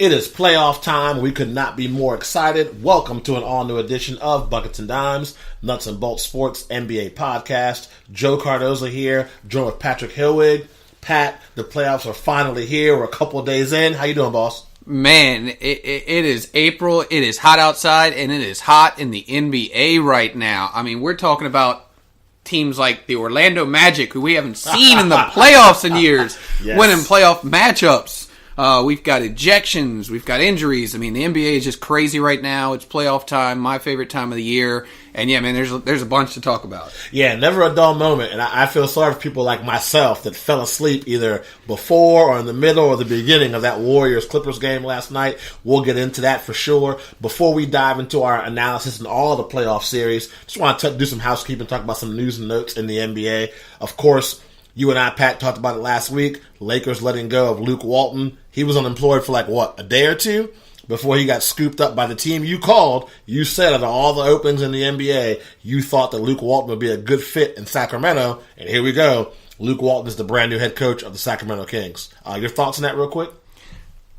It is playoff time. We could not be more excited. Welcome to an all-new edition of Buckets and Dimes, Nuts and Bolts Sports NBA podcast. Joe Cardoza here, joined with Patrick Hilwig. Pat, the playoffs are finally here. We're a couple of days in. How you doing, boss? Man, it is April. It is hot outside, and it is hot in the NBA right now. I mean, we're talking about teams like the Orlando Magic, who we haven't seen in the playoffs in years, winning playoff matchups. We've got ejections. We've got injuries. I mean, the NBA is just crazy right now. It's playoff time, my favorite time of the year. And yeah, man, there's a bunch to talk about. Yeah, never a dull moment. And I feel sorry for people like myself that fell asleep either before or in the middle or the beginning of that Warriors-Clippers game last night. We'll get into that for sure. Before we dive into our analysis and all the playoff series, just want to do some housekeeping, talk about some news and notes in the NBA. Of course, you and I, Pat, talked about it last week. Lakers letting go of Luke Walton. He was unemployed for a day or two before he got scooped up by the team you called. You said out of all the openings in the NBA, you thought that Luke Walton would be a good fit in Sacramento. And here we go. Luke Walton is the brand new head coach of the Sacramento Kings. Your thoughts on that real quick?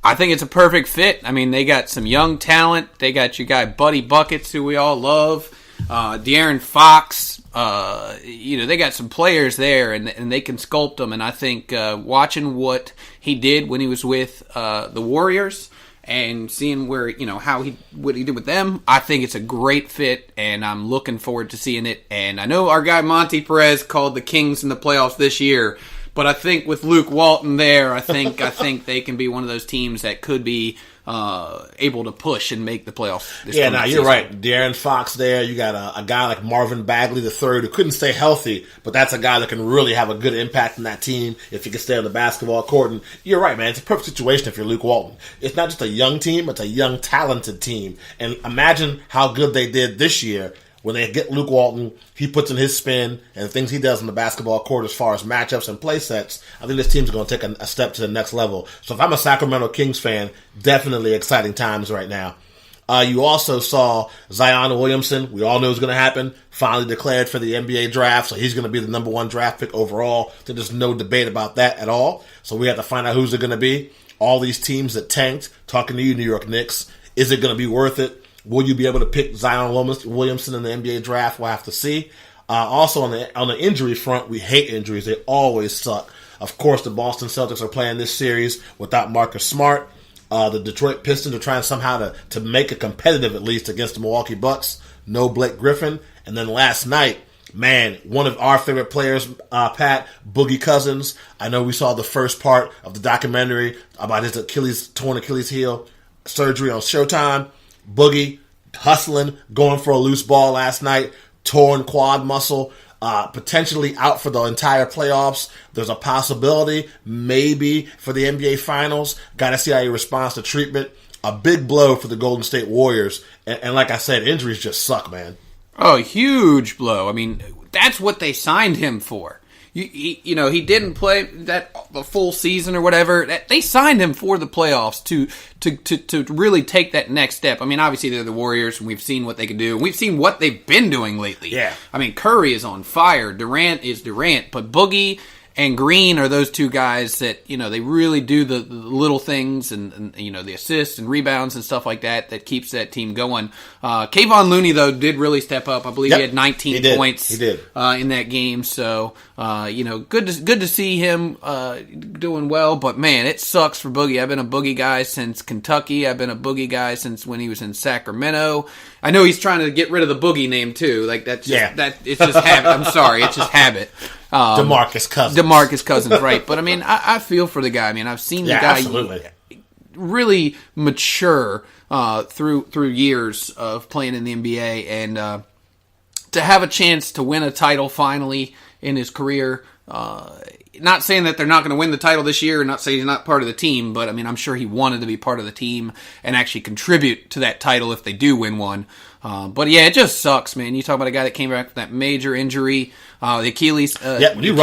I think it's a perfect fit. I mean, they got some young talent. They got your guy Buddy Buckets, who we all love. De'Aaron Fox, they got some players there, and they can sculpt them. And I think watching what he did when he was with the Warriors and seeing what he did with them, I think it's a great fit, and I'm looking forward to seeing it. And I know our guy Monty Perez called the Kings in the playoffs this year, but I think with Luke Walton there, I think they can be one of those teams that could be able to push and make the playoffs. You're right. De'Aaron Fox there. You got a guy like Marvin Bagley III who couldn't stay healthy, but that's a guy that can really have a good impact in that team if he can stay on the basketball court. And you're right, man. It's a perfect situation if you're Luke Walton. It's not just a young team, it's a young, talented team. And imagine how good they did this year. When they get Luke Walton, he puts in his spin and the things he does on the basketball court as far as matchups and play sets. I think this team's going to take a step to the next level. So if I'm a Sacramento Kings fan, definitely exciting times right now. You also saw Zion Williamson. We all knew it was going to happen. Finally declared for the NBA draft, so he's going to be the number one draft pick overall. So there's no debate about that at all. So we have to find out who's it going to be. All these teams that tanked, talking to you, New York Knicks, is it going to be worth it? Will you be able to pick Zion Williamson in the NBA draft? We'll have to see. Also, on the injury front, we hate injuries. They always suck. Of course, the Boston Celtics are playing this series without Marcus Smart. The Detroit Pistons are trying somehow to make it competitive, at least, against the Milwaukee Bucks. No Blake Griffin. And then last night, man, one of our favorite players, Pat, Boogie Cousins. I know we saw the first part of the documentary about his torn Achilles heel surgery on Showtime. Boogie hustling, going for a loose ball last night, torn quad muscle, potentially out for the entire playoffs. There's a possibility, maybe, for the NBA Finals. Got to see how he responds to treatment. A big blow for the Golden State Warriors. And like I said, injuries just suck, man. Oh, huge blow. I mean, that's what they signed him for. He didn't play the full season or whatever. They signed him for the playoffs to really take that next step. I mean, obviously they're the Warriors, and we've seen what they can do. And we've seen what they've been doing lately. Yeah. I mean, Curry is on fire. Durant is Durant. But Boogie and Green are those two guys that, they really do the little things and the assists and rebounds and stuff like that keeps that team going. Kayvon Looney, though, did really step up. I believe he had 19 points in that game. So, good to see him doing well. But, man, it sucks for Boogie. I've been a Boogie guy since Kentucky. I've been a Boogie guy since when he was in Sacramento. I know he's trying to get rid of the Boogie name, too. It's just habit. I'm sorry. It's just habit. DeMarcus Cousins, right. But, I mean, I feel for the guy. I mean, I've seen the guy really mature through years of playing in the NBA. And to have a chance to win a title finally in his career, not saying that they're not going to win the title this year, not saying he's not part of the team, but, I mean, I'm sure he wanted to be part of the team and actually contribute to that title if they do win one. But yeah, it just sucks, man. You talk about a guy that came back from that major injury, the Achilles. When you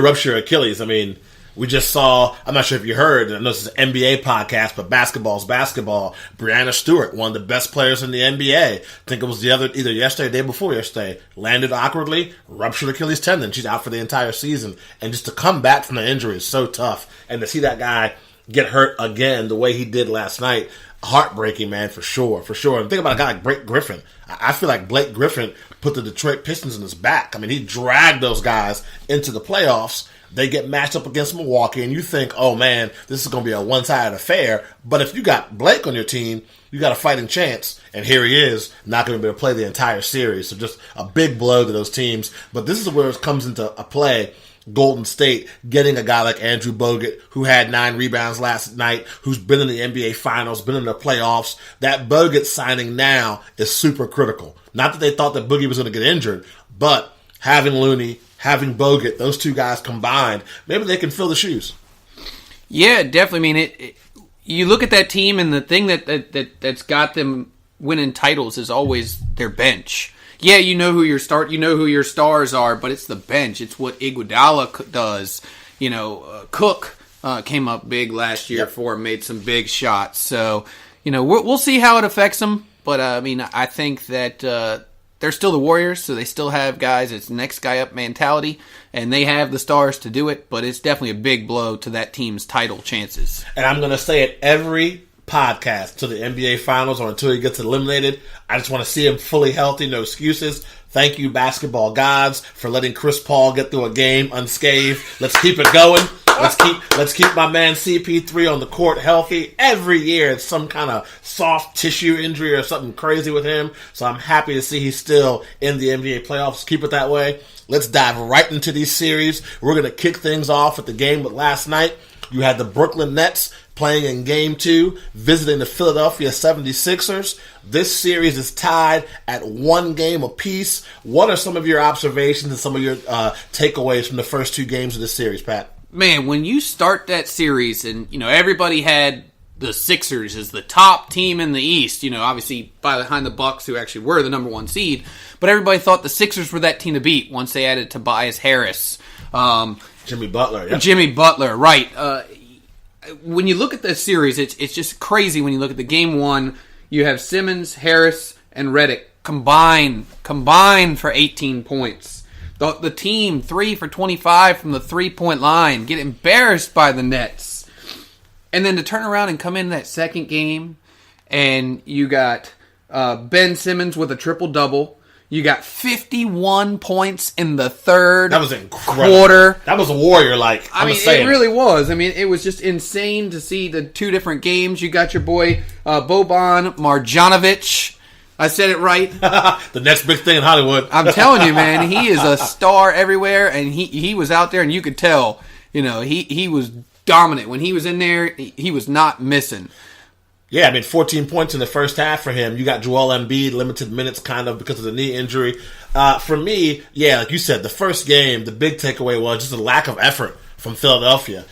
rupture your Achilles, I mean, we just saw, I'm not sure if you heard, I know this is an NBA podcast, but basketball's basketball. Breanna Stewart, one of the best players in the NBA. I think it was either yesterday or the day before yesterday. Landed awkwardly, ruptured Achilles tendon. She's out for the entire season. And just to come back from the injury is so tough. And to see that guy get hurt again the way he did last night, heartbreaking, man, for sure. And think about a guy like Blake Griffin. I feel like Blake Griffin put the Detroit Pistons in his back. I mean, he dragged those guys into the playoffs. They get matched up against Milwaukee, and you think, oh, man, this is going to be a one-sided affair. But if you got Blake on your team, you got a fighting chance. And here he is, not going to be able to play the entire series. So just a big blow to those teams. But this is where it comes into a play. Golden State getting a guy like Andrew Bogut, who had 9 rebounds last night, who's been in the NBA Finals, been in the playoffs. That Bogut signing now is super critical. Not that they thought that Boogie was going to get injured, but having Looney, having Bogut, those two guys combined, maybe they can fill the shoes. Yeah, definitely. I mean, you look at that team, and the thing that's got them winning titles is always their bench. Yeah, you know who your stars are, but it's the bench. It's what Iguodala does. Cook came up big last year for him, made some big shots. So, we'll see how it affects them. But I think that they're still the Warriors, so they still have guys. It's next guy up mentality, and they have the stars to do it. But it's definitely a big blow to that team's title chances. And I'm going to say it every podcast to the NBA Finals or until he gets eliminated. I just want to see him fully healthy, no excuses. Thank you, basketball gods, for letting Chris Paul get through a game unscathed. Let's keep it going. Let's keep my man CP3 on the court healthy. Every year it's some kind of soft tissue injury or something crazy with him. So I'm happy to see he's still in the NBA playoffs. Keep it that way. Let's dive right into these series. We're going to kick things off with the game with last night. You had the Brooklyn Nets playing in Game 2, visiting the Philadelphia 76ers. This series is tied at 1 game apiece. What are some of your observations and some of your takeaways from the first 2 games of this series, Pat? Man, when you start that series, and everybody had the Sixers as the top team in the East, obviously behind the Bucks, who actually were the number 1 seed, but everybody thought the Sixers were that team to beat once they added Tobias Harris. Jimmy Butler, yeah. Jimmy Butler, right. When you look at this series, it's just crazy. When you look at the Game 1, you have Simmons, Harris, and Redick combined for 18 points. The team, 3 for 25 from the 3-point line, get embarrassed by the Nets. And then to turn around and come in that second game, and you got Ben Simmons with a triple-double. You got 51 points in the third That was incredible. Quarter. That was a Warrior-like. It really was. It was just insane to see the 2 different games. You got your boy Boban Marjanovic. I said it right. The next big thing in Hollywood. I'm telling you, man, he is a star everywhere, and he was out there, and you could tell, he was dominant. When he was in there, he was not missing. Yeah, 14 points in the first half for him. You got Joel Embiid, limited minutes kind of because of the knee injury. For me, yeah, like you said, the first game, the big takeaway was just a lack of effort from Philadelphia.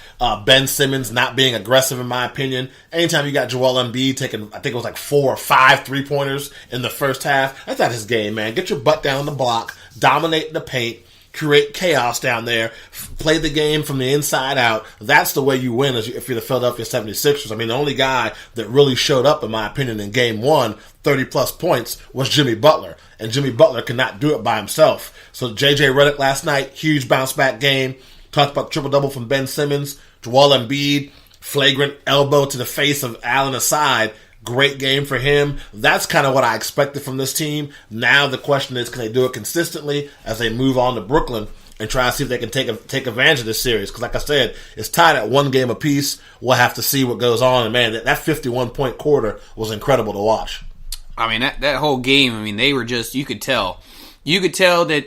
Ben Simmons not being aggressive, in my opinion. Anytime you got Joel Embiid taking, I think it was like 4 or 5 3-pointers in the first half, that's not his game, man. Get your butt down on the block, dominate the paint, create chaos down there, play the game from the inside out. That's the way you win if you're the Philadelphia 76ers. The only guy that really showed up, in my opinion, in Game 1, 30-plus points, was Jimmy Butler. And Jimmy Butler could not do it by himself. So J.J. Redick last night, huge bounce-back game. Talked about triple-double from Ben Simmons. Joel Embiid, flagrant elbow to the face of Allen aside. Great game for him. That's kind of what I expected from this team. Now the question is, can they do it consistently as they move on to Brooklyn and try to see if they can take advantage of this series? Because like I said, it's tied at 1 game apiece. We'll have to see what goes on. And man, that 51-point quarter was incredible to watch. That whole game, they were just, you could tell that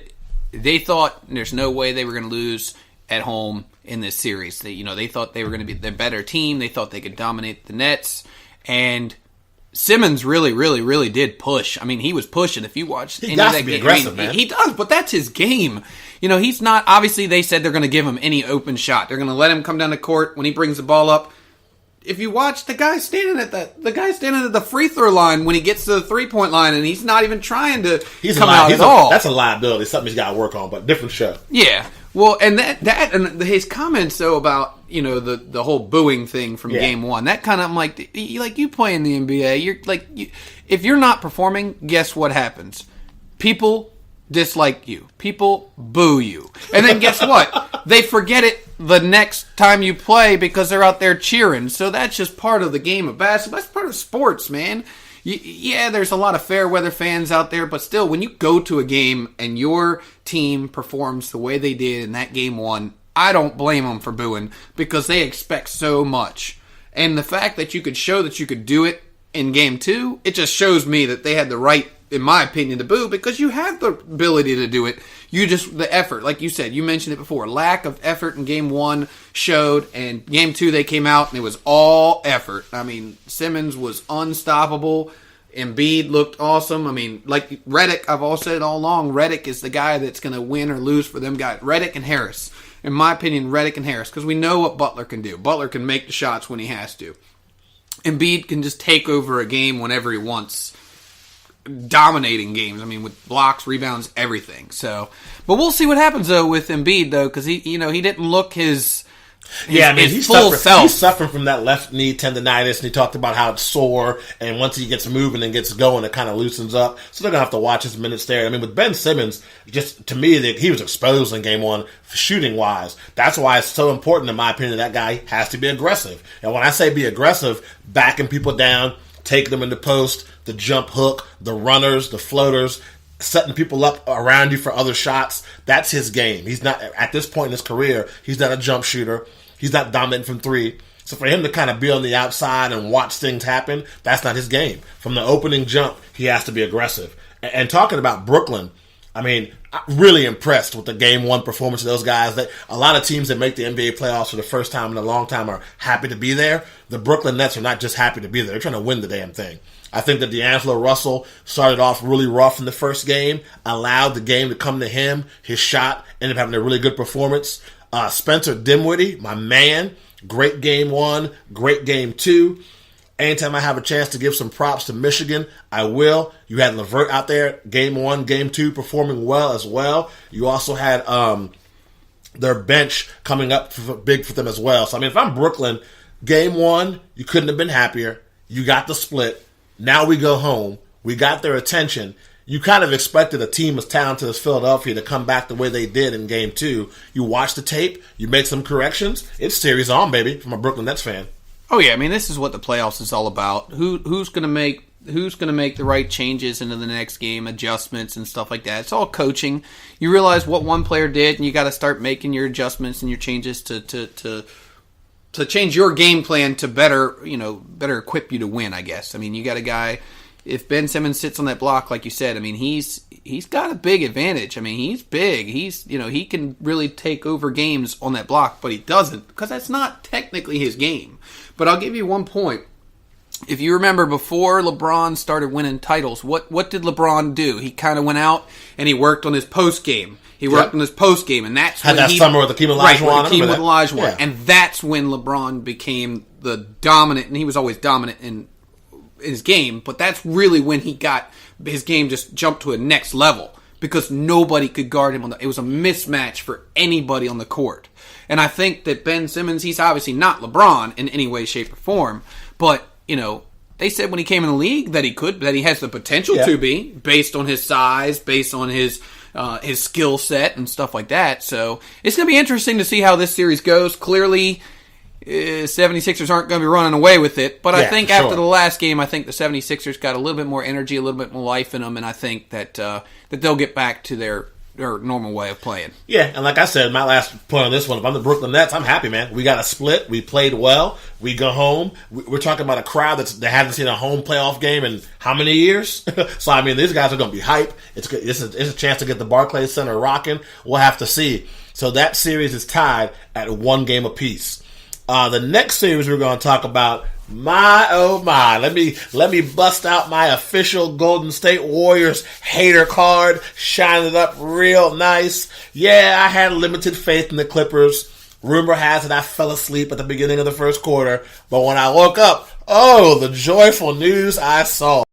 they thought there's no way they were going to lose at home in this series. They thought they were going to be the better team. They thought they could dominate the Nets. And Simmons really, really, really did push. He was pushing. If you watch any of that game, aggressive, man. He does, but that's his game. He's not. Obviously, they said they're going to give him any open shot. They're going to let him come down the court when he brings the ball up. If you watch the guy standing at the free throw line when he gets to the 3-point line, and he's not even trying to come out at all. That's a liability. Something he's got to work on, but different show. Yeah. Well, and that and his comments though about the whole booing thing from Game 1, that kind of, I'm like you play in the NBA, you're if you're not performing, guess what happens? People dislike you, people boo you, and then guess what? They forget it the next time you play because they're out there cheering. So that's just part of the game of basketball. That's part of sports, man. Yeah, there's a lot of fair weather fans out there, but still, when you go to a game and your team performs the way they did in that game one, I don't blame them for booing because they expect so much. And the fact that you could show that you could do it in game two, it just shows me that they had the right, in my opinion, to boo because you have the ability to do it. The effort, like you said, you mentioned it before, lack of effort in game one showed, and game two they came out and it was all effort. I mean, Simmons was unstoppable. Embiid looked awesome. I mean, like Redick, I've all said it all along, Redick is the guy that's going to win or lose for them guys. Redick and Harris. In my opinion, Redick and Harris, because we know what Butler can do. Butler can make the shots when he has to. Embiid can just take over a game whenever he wants. Dominating games. I mean, with blocks, rebounds, everything. So, but we'll see what happens though with Embiid though, because he didn't look his he's full self. He's suffering from that left knee tendonitis, and he talked about how it's sore, and once he gets moving and gets going, it kind of loosens up. So they're gonna have to watch his minutes there. I mean, with Ben Simmons, just to me, he was exposed in game one shooting wise. That's why it's so important, in my opinion, that guy has to be aggressive. And when I say be aggressive, backing people down, taking them into post, the jump hook, the runners, the floaters, setting people up around you for other shots. That's his game. He's not, at this point in his career, he's not a jump shooter. He's not dominant from three. So for him to kind of be on the outside and watch things happen, that's not his game. From the opening jump, he has to be aggressive. And talking about Brooklyn, I mean, I'm really impressed with the game one performance of those guys. That a lot of teams that make the NBA playoffs for the first time in a long time are happy to be there. The Brooklyn Nets are not just happy to be there. They're trying to win the damn thing. I think that D'Angelo Russell started off really rough in the first game, allowed the game to come to him. His shot ended up having a really good performance. Spencer Dinwiddie, my man, great game one, great game two. Anytime I have a chance to give some props to Michigan, I will. You had LeVert out there, game one, game two, performing well as well. You also had their bench coming up big for them as well. So, I mean, if I'm Brooklyn, game one, you couldn't have been happier. You got the split. Now we go home. We got their attention. You kind of expected a team as talented as Philadelphia to come back the way they did in game two. You watch the tape. You make some corrections. It's series on, baby, from a Brooklyn Nets fan. Oh yeah, I mean, this is what the playoffs is all about. Who's going to make the right changes into the next game, adjustments and stuff like that. It's all coaching. You realize what one player did, and you got to start making your adjustments and your changes to change your game plan to better equip you to win, I guess. I mean, you got a guy, if Ben Simmons sits on that block, like you said, I mean, he's got a big advantage. I mean, he's big. He can really take over games on that block, but he doesn't because that's not technically his game. But I'll give you one point. If you remember, before LeBron started winning titles, what did LeBron do? He kind of went out and he worked on his post game. And that's had when that summer with Hakeem Olajuwon. Hakeem with Olajuwon. Yeah. And that's when LeBron became the dominant, and he was always dominant in his game, but that's really when he got his game just jumped to a next level because nobody could guard him it was a mismatch for anybody on the court. And I think that Ben Simmons, he's obviously not LeBron in any way, shape, or form, but they said when he came in the league that he has the potential to be based on his size, based on his skill set and stuff like that. So it's going to be interesting to see how this series goes. Clearly, 76ers aren't going to be running away with it, but I think after the last game, I think the 76ers got a little bit more energy, a little bit more life in them, and I think that they'll get back to their normal way of playing. Yeah, and like I said, my last point on this one, if I'm the Brooklyn Nets, I'm happy, man. We got a split. We played well. We go home. We're talking about a crowd that hasn't seen a home playoff game in how many years? So, I mean, these guys are going to be hype. It's a chance to get the Barclays Center rocking. We'll have to see. So that series is tied at 1 game apiece. The next series we're going to talk about, my oh my, let me bust out my official Golden State Warriors hater card, shine it up real nice. Yeah, I had limited faith in the Clippers. Rumor has it I fell asleep at the beginning of the first quarter, but when I woke up, oh, the joyful news I saw.